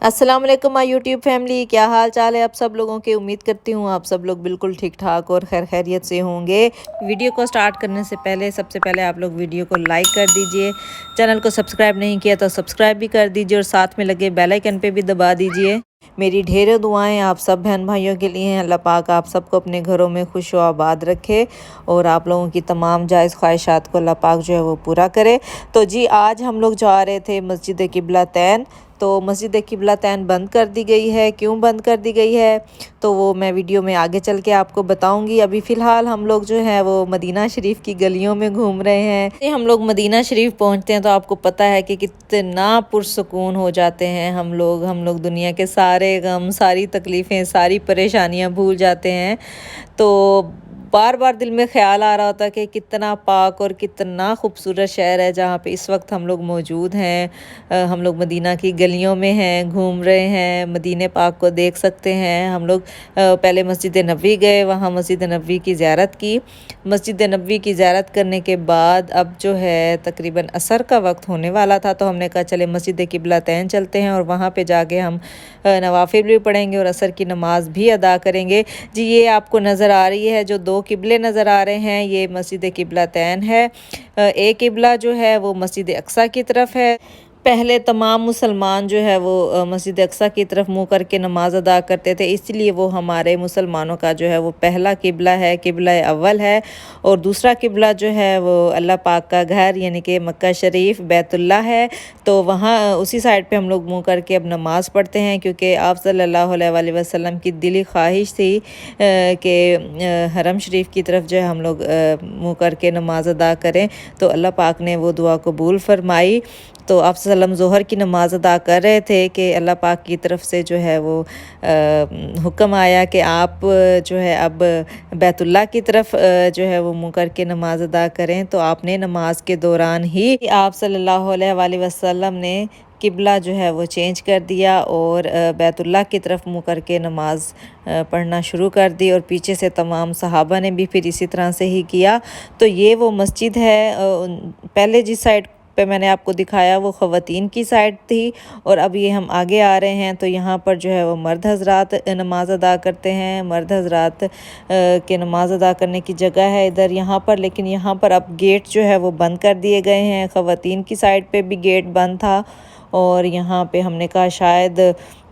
अस्सलाम वालेकुम my YouTube family, क्या हाल चाल है आप सब लोगों के। उम्मीद करती हूँ आप सब लोग बिल्कुल ठीक ठाक और खैर खैरियत से होंगे। वीडियो को स्टार्ट करने से पहले सबसे पहले आप लोग वीडियो को लाइक कर दीजिए, चैनल को सब्सक्राइब नहीं किया तो सब्सक्राइब भी कर दीजिए और साथ में लगे बेल आइकन पे भी दबा दीजिए। मेरी ढेरों दुआएं आप सब बहन भाइयों के लिए हैं। अल्लाह पाक आप सबको अपने घरों में खुश व आबाद रखे और आप लोगों की तमाम जायज़ ख्वाहिशात को अल्लाह पाक जो है वो पूरा करे। तो जी आज हम लोग जा रहे थे मस्जिद किबला तैन। तो मस्जिद किबला तैन बंद कर दी गई है। क्यों बंद कर दी गई है तो वो मैं वीडियो में आगे चल के आपको बताऊंगी। अभी फ़िलहाल हम लोग जो है वो मदीना शरीफ की गलियों में घूम रहे हैं। हम लोग मदीना शरीफ पहुंचते हैं तो आपको पता है कि कितना पुरसुकून हो जाते हैं हम लोग दुनिया के सारे गम, सारी तकलीफ़ें, सारी परेशानियां भूल जाते हैं। तो बार बार दिल में ख्याल आ रहा होता है कि कितना पाक और कितना खूबसूरत शहर है जहाँ पे इस वक्त हम लोग मौजूद हैं। हम लोग मदीना की गलियों में हैं, घूम रहे हैं, मदीने पाक को देख सकते हैं। हम लोग पहले मस्जिद नबवी गए, वहाँ मस्जिद नबवी की ज़ियारत की। मस्जिद नबवी की ज़ियारत करने के बाद अब जो है तकरीबन असर का वक्त होने वाला था, तो हमने कहा चले मस्जिद किबला तैन चलते हैं और वहाँ पे जाके हम नवाफिल भी पढ़ेंगे और असर की नमाज भी अदा करेंगे। जी ये आपको नज़र आ रही है जो दो किबले नज़र आ रहे हैं, ये मस्जिद किबला तैन है। एक किबला जो है वो मस्जिद अक्सा की तरफ है। पहले तमाम मुसलमान जो है वो मस्जिद अक्सा की तरफ मुँह करके नमाज अदा करते थे, इसलिए वो हमारे मुसलमानों का जो है वो पहला किबला है, किबला अव्वल है। और दूसरा किबला जो है वो अल्लाह पाक का घर यानी कि मक्का शरीफ बैतुल्लाह है। तो वहाँ उसी साइड पे हम लोग मुँह करके अब नमाज पढ़ते हैं, क्योंकि आप सल्लल्लाहु अलैहि वसल्लम की दिली ख्वाहिश थी कि हरम शरीफ की तरफ जो है हम लोग मुँह करके नमाज अदा करें। तो अल्लाह पाक ने वो दुआ कबूल फरमाई। तो आप सल्लम ज़ोहर की नमाज़ अदा कर रहे थे कि अल्लाह पाक की तरफ से जो है वो हुक्म आया कि आप जो है अब बैतुल्लाह की तरफ जो है वो मुँह करके नमाज अदा करें। तो आपने नमाज के दौरान ही आप सल्लल्लाहु अलैहि वसल्लम ने किबला जो है वो चेंज कर दिया और बैतुल्लाह की तरफ मुँह करके नमाज पढ़ना शुरू कर दी और पीछे से तमाम सहाबा ने भी फिर इसी तरह से ही किया। तो ये वो मस्जिद है। पहले जिस साइड पे मैंने आपको दिखाया वो ख़वातीन की साइड थी और अब ये हम आगे आ रहे हैं तो यहाँ पर जो है वो मर्द हजरात नमाज अदा करते हैं। मर्द हजरात के नमाज अदा करने की जगह है इधर यहाँ पर, लेकिन यहाँ पर अब गेट जो है वो बंद कर दिए गए हैं। ख़वातीन की साइड पे भी गेट बंद था और यहाँ पे हमने कहा शायद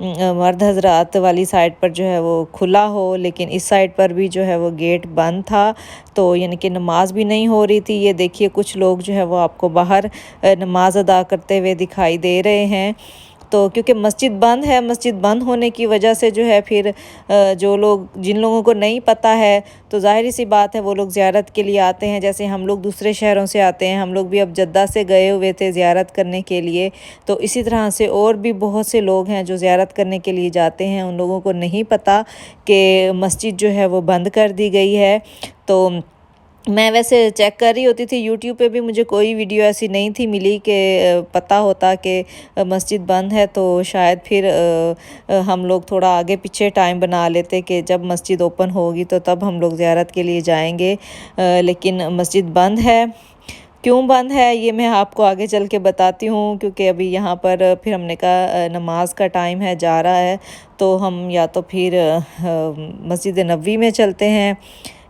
मर्द हजरात वाली साइड पर जो है वो खुला हो, लेकिन इस साइड पर भी जो है वो गेट बंद था। तो यानी कि नमाज भी नहीं हो रही थी। ये देखिए कुछ लोग जो है वो आपको बाहर नमाज अदा करते हुए दिखाई दे रहे हैं। तो क्योंकि मस्जिद बंद है, मस्जिद बंद होने की वजह से जो है फिर जो लोग जिन लोगों को नहीं पता है तो ज़ाहिर सी बात है वो लोग ज़ियारत के लिए आते हैं। जैसे हम लोग दूसरे शहरों से आते हैं, हम लोग भी अब जद्दा से गए हुए थे ज़ियारत करने के लिए। तो इसी तरह से और भी बहुत से लोग हैं जो ज़ियारत करने के लिए जाते हैं, उन लोगों को नहीं पता कि मस्जिद जो है वो बंद कर दी गई है। तो मैं वैसे चेक कर रही होती थी यूट्यूब पे भी, मुझे कोई वीडियो ऐसी नहीं थी मिली कि पता होता कि मस्जिद बंद है। तो शायद फिर हम लोग थोड़ा आगे पीछे टाइम बना लेते कि जब मस्जिद ओपन होगी तो तब हम लोग ज़ियारत के लिए जाएंगे। लेकिन मस्जिद बंद है। क्यों बंद है ये मैं आपको आगे चल के बताती हूँ, क्योंकि अभी यहाँ पर फिर हमने कहा नमाज का टाइम है, जा रहा है, तो हम या तो फिर मस्जिद नबवी में चलते हैं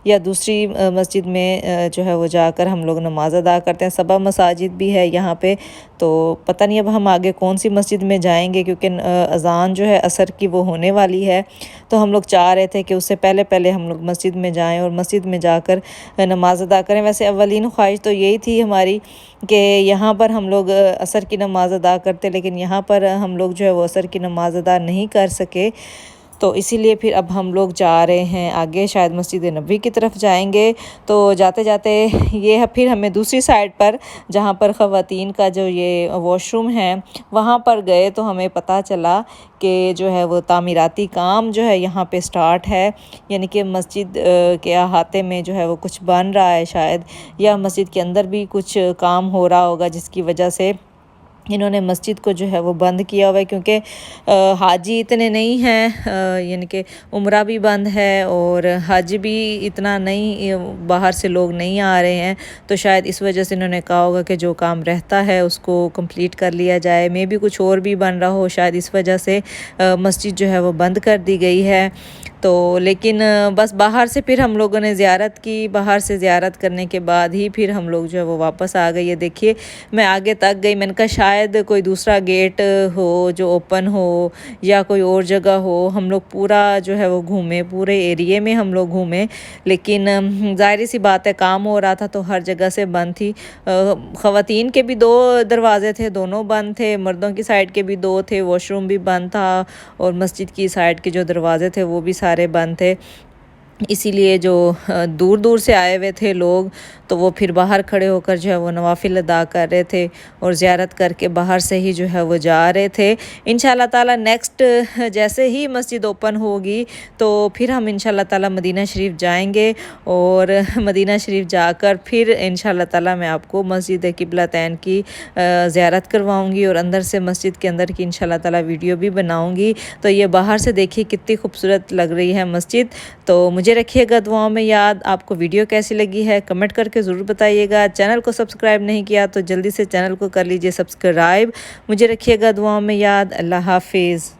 या दूसरी मस्जिद में जो है वो जाकर हम लोग नमाज अदा करते हैं। सबा मसाजिद भी है यहाँ पे। तो पता नहीं अब हम आगे कौन सी मस्जिद में जाएंगे, क्योंकि अज़ान जो है असर की वो होने वाली है। तो हम लोग चाह रहे थे कि उससे पहले पहले हम लोग मस्जिद में जाएं और मस्जिद में जाकर नमाज अदा करें। वैसे अव्वलीन ख्वाहिश तो यही थी हमारी कि यहाँ पर हम लोग असर की नमाज अदा करते, लेकिन यहाँ पर हम लोग जो है वो असर की नमाज अदा नहीं कर सके। तो इसीलिए फिर अब हम लोग जा रहे हैं आगे, शायद मस्जिद नबवी की तरफ जाएंगे। तो जाते जाते ये फिर हमें दूसरी साइड पर जहाँ पर ख़वातीन का जो ये वॉशरूम है वहाँ पर गए तो हमें पता चला कि जो है वो तामीराती काम जो है यहाँ पे स्टार्ट है, यानी कि मस्जिद के अहाते में जो है वो कुछ बन रहा है शायद, या मस्जिद के अंदर भी कुछ काम हो रहा होगा जिसकी वजह से انہوں نے مسجد کو جو ہے وہ بند کیا ہوا ہے، کیونکہ حاجی اتنے نہیں ہیں، یعنی کہ عمرہ بھی بند ہے اور حج بھی اتنا نہیں، باہر سے لوگ نہیں آ رہے ہیں، تو شاید اس وجہ سے انہوں نے کہا ہوگا کہ جو کام رہتا ہے اس کو کمپلیٹ کر لیا جائے، میں بھی کچھ اور بھی بن رہا ہو، شاید اس وجہ سے مسجد جو ہے وہ بند کر دی گئی ہے۔ تو لیکن بس باہر سے پھر ہم لوگوں نے زیارت کی، باہر سے زیارت کرنے کے بعد ہی پھر ہم لوگ جو ہے وہ واپس آ گئے۔ یہ دیکھیے میں آگے تک گئی، میں نے کہا شاید کوئی دوسرا گیٹ ہو جو اوپن ہو یا کوئی اور جگہ ہو، ہم لوگ پورا جو ہے وہ گھومے، پورے ایریے میں ہم لوگ گھومے، لیکن ظاہری سی بات ہے کام ہو رہا تھا تو ہر جگہ سے بند تھی۔ خواتین کے بھی 2 دروازے تھے، دونوں بند تھے، مردوں کی سائڈ کے بھی 2 تھے، واش روم بھی بند تھا، اور مسجد کی سائڈ کے جو دروازے تھے وہ بھی سارے بند تھے۔ اسی لیے جو دور دور سے آئے ہوئے تھے لوگ تو وہ پھر باہر کھڑے ہو کر جو ہے وہ نوافل ادا کر رہے تھے اور زیارت کر کے باہر سے ہی جو ہے وہ جا رہے تھے۔ انشاءاللہ تعالی نیکسٹ جیسے ہی مسجد اوپن ہوگی تو پھر ہم انشاءاللہ تعالی مدینہ شریف جائیں گے، اور مدینہ شریف جا کر پھر انشاءاللہ تعالی میں آپ کو مسجد قبلتین کی زیارت کرواؤں گی، اور اندر سے مسجد کے اندر کی انشاءاللہ تعالی ویڈیو بھی بناؤں گی۔ تو یہ باہر سے دیکھیے کتنی خوبصورت لگ رہی ہے مسجد۔ تو مجھے رکھیے گا دعاؤں میں یاد۔ آپ کو ویڈیو کیسی لگی ہے کمنٹ کر کے ضرور بتائیے گا۔ چینل کو سبسکرائب نہیں کیا تو جلدی سے چینل کو کر لیجئے سبسکرائب۔ مجھے رکھیے گا دعاؤں میں یاد۔ اللہ حافظ۔